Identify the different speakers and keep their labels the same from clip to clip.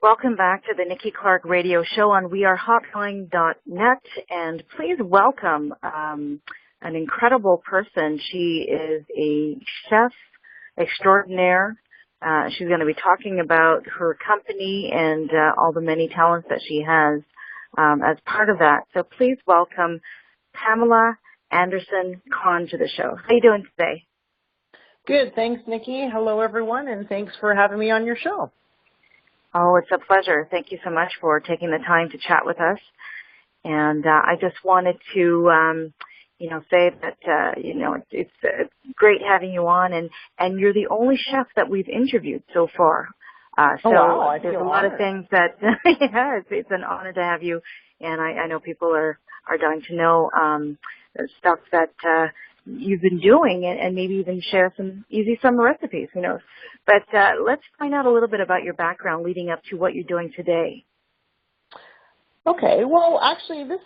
Speaker 1: Welcome back to the Nikki Clark Radio Show on wearehotline.net, and please welcome an incredible person. She is a chef extraordinaire. She's going to be talking about her company and all the many talents that she has as part of that. So please welcome Pamela Anderson-Kahn to the show. How are you doing today?
Speaker 2: Good. Thanks, Nikki. Hello, everyone, and thanks for having me on your show.
Speaker 1: Oh, it's a pleasure. Thank you so much for taking the time to chat with us. And I just wanted to, say that, it's great having you on. And you're the only chef that we've interviewed so far.
Speaker 2: So wow,
Speaker 1: there's a lot of things that, it's an honor to have you. And I know people are dying to know stuff that you've been doing and maybe even share some easy summer recipes, who knows. But let's find out a little bit about your background leading up to what you're doing today.
Speaker 2: Okay. Well, actually, this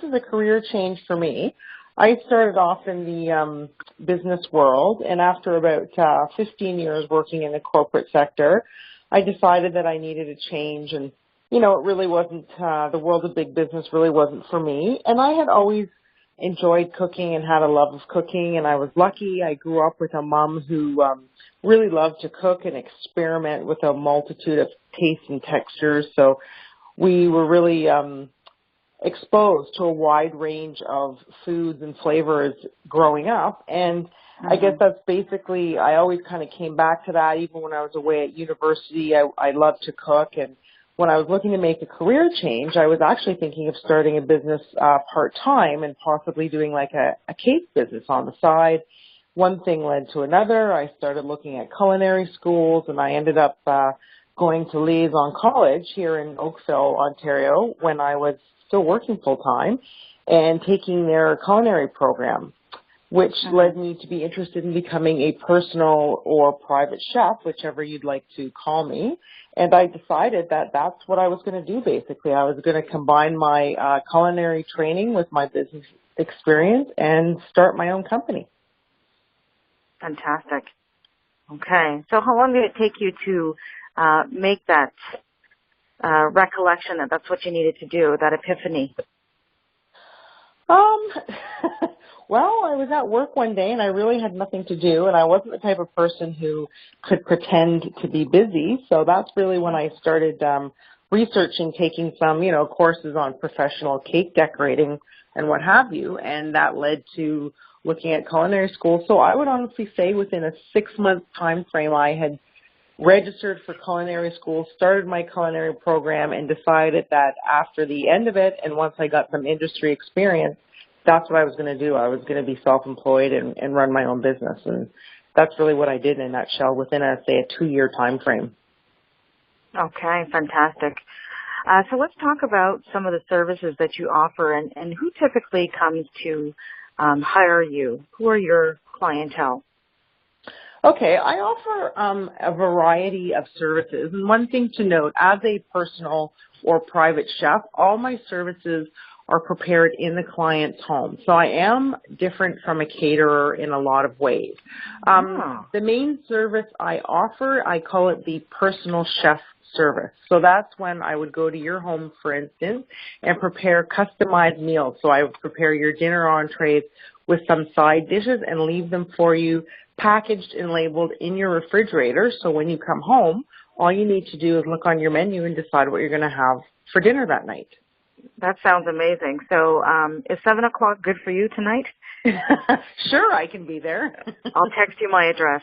Speaker 2: is a career change for me. I started off in the business world, and after about 15 years working in the corporate sector, I decided that I needed a change. And, it really wasn't, the world of big business really wasn't for me. And I had always enjoyed cooking and had a love of cooking, and I was lucky. I grew up with a mom who really loved to cook and experiment with a multitude of tastes and textures. So we were really exposed to a wide range of foods and flavors growing up. And I guess that's basically, I always kind of came back to that. Even when I was away at university, I loved to cook. And when I was looking to make a career change, I was actually thinking of starting a business part-time and possibly doing like a cake business on the side. One thing led to another. I started looking at culinary schools, and I ended up going to Liaison College here in Oakville, Ontario, when I was still working full-time, and taking their culinary program, which led me to be interested in becoming a personal or private chef, whichever you'd like to call me. And I decided that that's what I was going to do, basically. I was going to combine my culinary training with my business experience and start my own company.
Speaker 1: Fantastic. Okay. So how long did it take you to make that recollection that that's what you needed to do, that epiphany?
Speaker 2: Well, I was at work one day and I really had nothing to do, and I wasn't the type of person who could pretend to be busy. So that's really when I started researching, taking some, courses on professional cake decorating and what have you, and that led to looking at culinary school. So I would honestly say within a 6-month time frame, I had registered for culinary school, started my culinary program, and decided that after the end of it, and once I got some industry experience, that's what I was going to do. I was going to be self-employed and run my own business. And that's really what I did in a nutshell within, a 2-year time frame.
Speaker 1: Okay, fantastic. So let's talk about some of the services that you offer and who typically comes to hire you. Who are your clientele?
Speaker 2: Okay, I offer a variety of services. And one thing to note, as a personal or private chef, all my services are prepared in the client's home. So I am different from a caterer in a lot of ways. The main service I offer, I call it the personal chef service. So that's when I would go to your home, for instance, and prepare customized meals. So I would prepare your dinner entrees with some side dishes and leave them for you packaged and labeled in your refrigerator. So when you come home, all you need to do is look on your menu and decide what you're going to have for dinner that night.
Speaker 1: That sounds amazing. So is 7 o'clock good for you tonight?
Speaker 2: Sure, I can be there.
Speaker 1: I'll text you my address.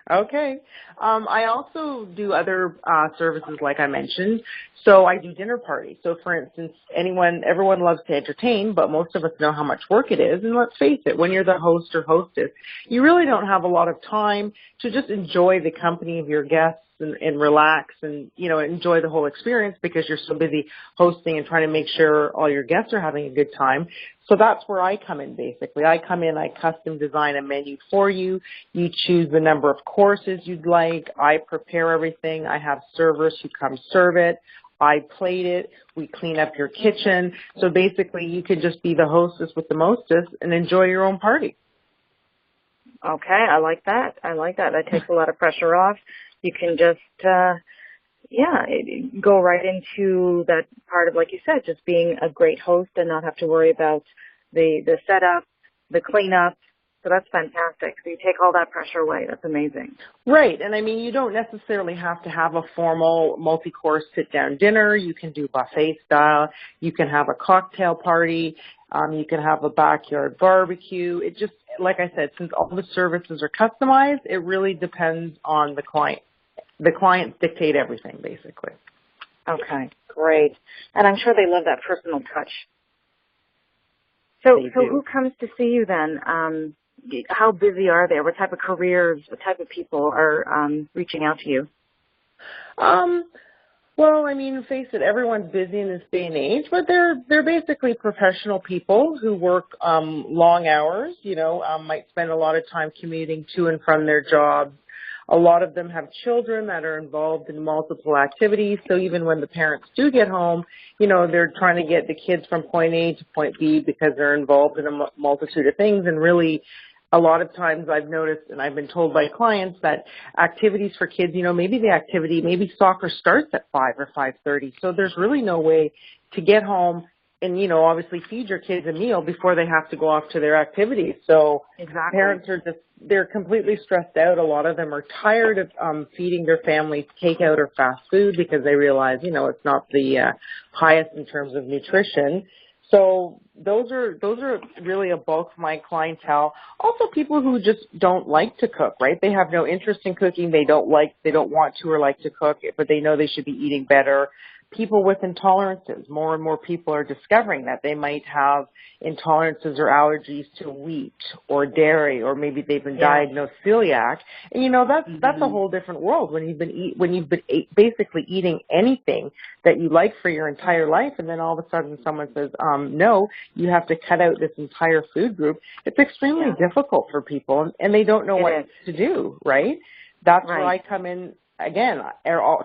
Speaker 2: Okay. I also do other services like I mentioned. So I do dinner parties. So for instance, everyone loves to entertain, but most of us know how much work it is. And let's face it, when you're the host or hostess, you really don't have a lot of time to just enjoy the company of your guests and relax and, enjoy the whole experience because you're so busy hosting and trying to make sure all your guests are having a good time. So that's where I come in, basically. I come in, I custom design a menu for you. You choose the number of courses you'd like. I prepare everything. I have servers who come serve it. I plate it. We clean up your kitchen. So basically, you can just be the hostess with the mostest and enjoy your own party.
Speaker 1: Okay, I like that. That takes a lot of pressure off. You can just go right into that part of, like you said, just being a great host and not have to worry about the setup, the cleanup. So that's fantastic. So you take all that pressure away. That's amazing.
Speaker 2: Right. And I mean, you don't necessarily have to have a formal multi-course sit-down dinner. You can do buffet style. You can have a cocktail party. You can have a backyard barbecue. It just, like I said, since all the services are customized, it really depends on the client. The clients dictate everything, basically.
Speaker 1: Okay, great. And I'm sure they love that personal touch. So who comes to see you then? How busy are they? What type of careers, what type of people are reaching out to you?
Speaker 2: Well, I mean, face it, everyone's busy in this day and age, but they're basically professional people who work long hours, might spend a lot of time commuting to and from their jobs. A lot of them have children that are involved in multiple activities, so even when the parents do get home, they're trying to get the kids from point A to point B because they're involved in a multitude of things, and really a lot of times I've noticed, and I've been told by clients, that activities for kids, maybe soccer starts at 5 or 5:30. So there's really no way to get home and, obviously feed your kids a meal before they have to go off to their activities. So
Speaker 1: exactly.
Speaker 2: Parents are they're completely stressed out. A lot of them are tired of feeding their families takeout or fast food because they realize, it's not the highest in terms of nutrition. So those are really a bulk of my clientele. Also people who just don't like to cook, right? They have no interest in cooking. They don't want to or like to cook, but they know they should be eating better. People with intolerances. More and more people are discovering that they might have intolerances or allergies to wheat or dairy, or maybe they've been diagnosed celiac. And that's a whole different world when you've been basically eating anything that you like for your entire life, and then all of a sudden someone says, no, you have to cut out this entire food group. It's extremely difficult for people, and they don't know what to do, right? That's where I come in. Again,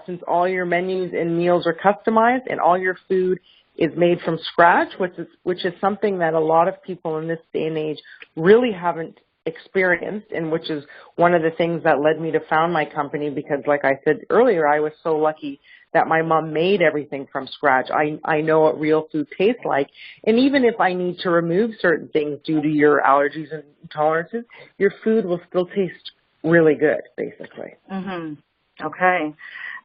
Speaker 2: since all your menus and meals are customized and all your food is made from scratch, which is something that a lot of people in this day and age really haven't experienced, and which is one of the things that led me to found my company, because like I said earlier, I was so lucky that my mom made everything from scratch. I know what real food tastes like. And even if I need to remove certain things due to your allergies and intolerances, your food will still taste really good, basically.
Speaker 1: Mm-hmm. Okay.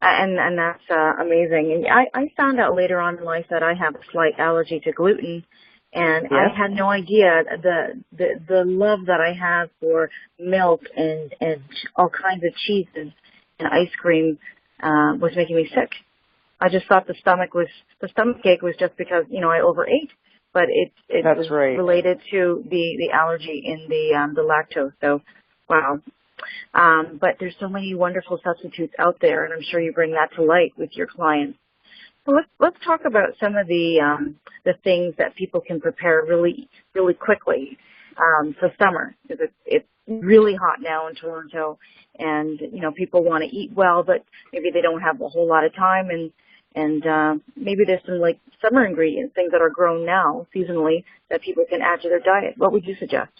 Speaker 1: And that's amazing. And I found out later on in life that I have a slight allergy to gluten, and I had no idea the love that I have for milk and all kinds of cheeses and ice cream was making me sick. I just thought the stomach ache was just because, I overate, but it was related to the allergy in the lactose. So, wow. But there's so many wonderful substitutes out there, and I'm sure you bring that to light with your clients. So let's talk about some of the things that people can prepare really, really quickly for summer, because it's really hot now in Toronto, and people want to eat well, but maybe they don't have a whole lot of time, and maybe there's some like summer ingredients, things that are grown now seasonally that people can add to their diet. What would you suggest?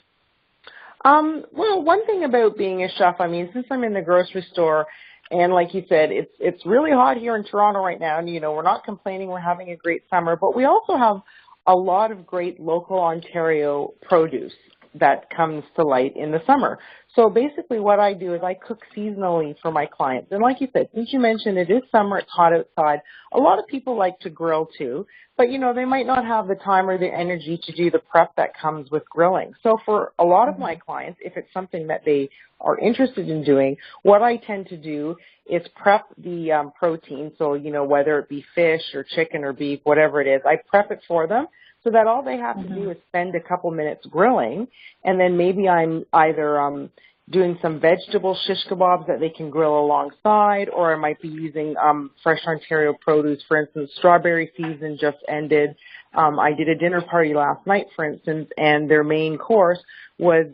Speaker 2: Well, one thing about being a chef, since I'm in the grocery store, and like you said, it's really hot here in Toronto right now, and we're not complaining, we're having a great summer, but we also have a lot of great local Ontario produce that comes to light in the summer. So basically what I do is I cook seasonally for my clients. And like you said, since you mentioned it is summer, it's hot outside, a lot of people like to grill too, but they might not have the time or the energy to do the prep that comes with grilling. So for a lot of my clients, if it's something that they are interested in doing, what I tend to do is prep the protein. So, whether it be fish or chicken or beef, whatever it is, I prep it for them, so that all they have to do is spend a couple minutes grilling, and then maybe I'm either doing some vegetable shish kebabs that they can grill alongside, or I might be using fresh Ontario produce. For instance, strawberry season just ended. I did a dinner party last night, for instance, and their main course was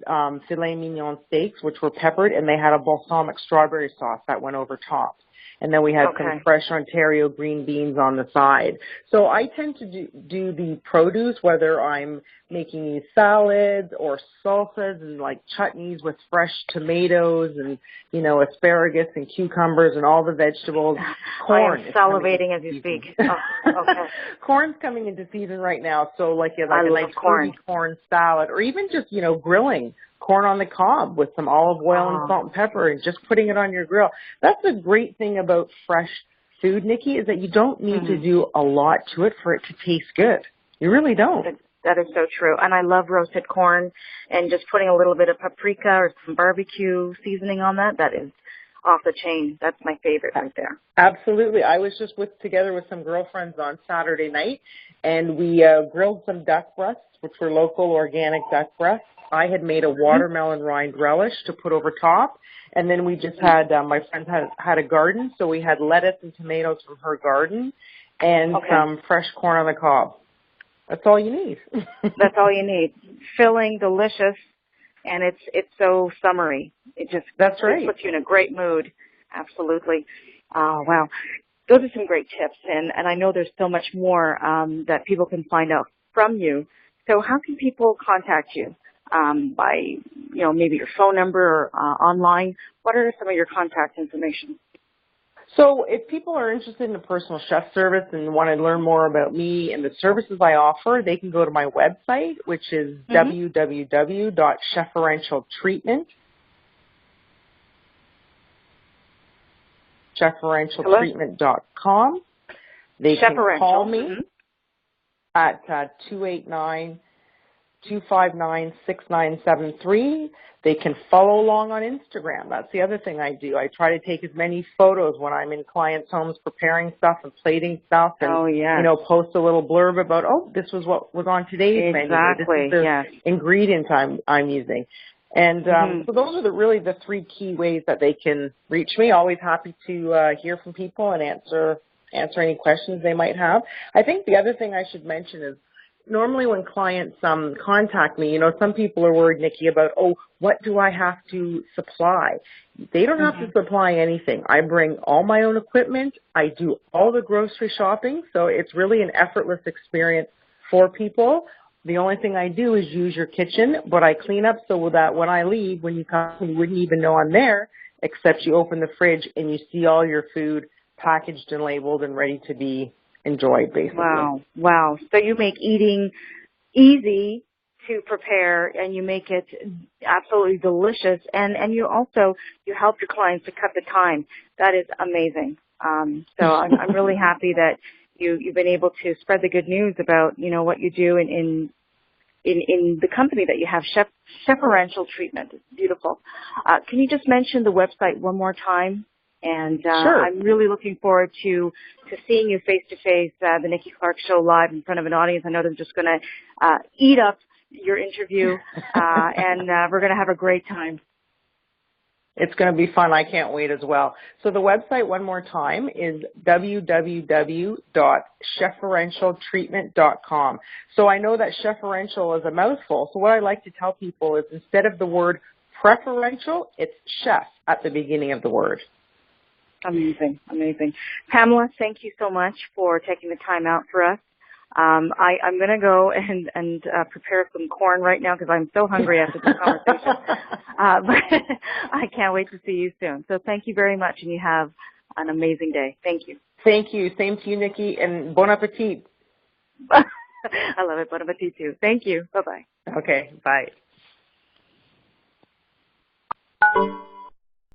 Speaker 2: filet mignon steaks, which were peppered, and they had a balsamic strawberry sauce that went over top. and then we had
Speaker 1: Okay.
Speaker 2: some fresh Ontario green beans on the side. So I tend to do the produce, whether I'm making these salads or salsas and like chutneys with fresh tomatoes and, you know, asparagus and cucumbers and all the vegetables. Corn.
Speaker 1: I am salivating as you speak. Oh, okay.
Speaker 2: Corn's coming into season right now, so like a nice
Speaker 1: corn.
Speaker 2: fruity corn salad, or even just, you know, grilling corn on the cob with some olive oil and salt and pepper and just putting it on your grill. That's the great thing about fresh food, Nikki, is that you don't need to do a lot to it for it to taste good. You really don't.
Speaker 1: That is so true. And I love roasted corn, and just putting a little bit of paprika or some barbecue seasoning on that. That is off the chain. That's my favorite right there.
Speaker 2: Absolutely. I was just together with some girlfriends on Saturday night, and we grilled some duck breasts, which were local organic duck breasts. I had made a watermelon rind relish to put over top, and then we just had, my friend had a garden, so we had lettuce and tomatoes from her garden and some fresh corn on the cob. That's all you need.
Speaker 1: That's all you need. Filling, delicious, and it's so summery. It just
Speaker 2: That's right.
Speaker 1: It puts you in a great mood. Absolutely. Wow. Those are some great tips, and I know there's so much more that people can find out from you. So how can people contact you? By, you know, maybe your phone number or online? What are some of your contact information?
Speaker 2: So if people are interested in a personal chef service and want to learn more about me and the services I offer, they can go to my website, which is chefferentialtreatment.com. They can call me at 289-259-6973. They can follow along on Instagram. That's the other thing I do. I try to take as many photos when I'm in clients' homes preparing stuff and plating stuff and, you know, post a little blurb about, this was what was on today's menu. This is the ingredient I'm using. And so those are really the three key ways that they can reach me. Always happy to hear from people and answer any questions they might have. I think the other thing I should mention is, normally when clients contact me, you know, some people are worried, Nikki, about, what do I have to supply? They don't have to supply anything. I bring all my own equipment. I do all the grocery shopping, so it's really an effortless experience for people. The only thing I do is use your kitchen, but I clean up so that when I leave, when you come, you wouldn't even know I'm there, except you open the fridge and you see all your food packaged and labeled and ready to be enjoyed, basically.
Speaker 1: Wow. So you make eating easy to prepare, and you make it absolutely delicious, and you help your clients to cut the time. That is amazing. So I'm really happy that you've been able to spread the good news about, you know, what you do in the company that you have, Chefferential Treatment. It's beautiful. Can you just mention the website one more time? And
Speaker 2: sure.
Speaker 1: I'm really looking forward to seeing you face-to-face, the Nikki Clark Show live in front of an audience. I know they're just going to eat up your interview, and we're going to have a great time.
Speaker 2: It's going to be fun. I can't wait as well. So the website, one more time, is www.chefferentialtreatment.com. So I know that chefferential is a mouthful. So what I like to tell people is, instead of the word preferential, it's chef at the beginning of the word.
Speaker 1: Amazing. Pamela, thank you so much for taking the time out for us. I'm going to go and prepare some corn right now because I'm so hungry after this conversation. But I can't wait to see you soon. So thank you very much, and you have an amazing day. Thank you.
Speaker 2: Thank you. Same to you, Nikki, and bon appetit.
Speaker 1: I love it. Bon appetit, too. Thank you. Bye-bye.
Speaker 2: Okay, bye.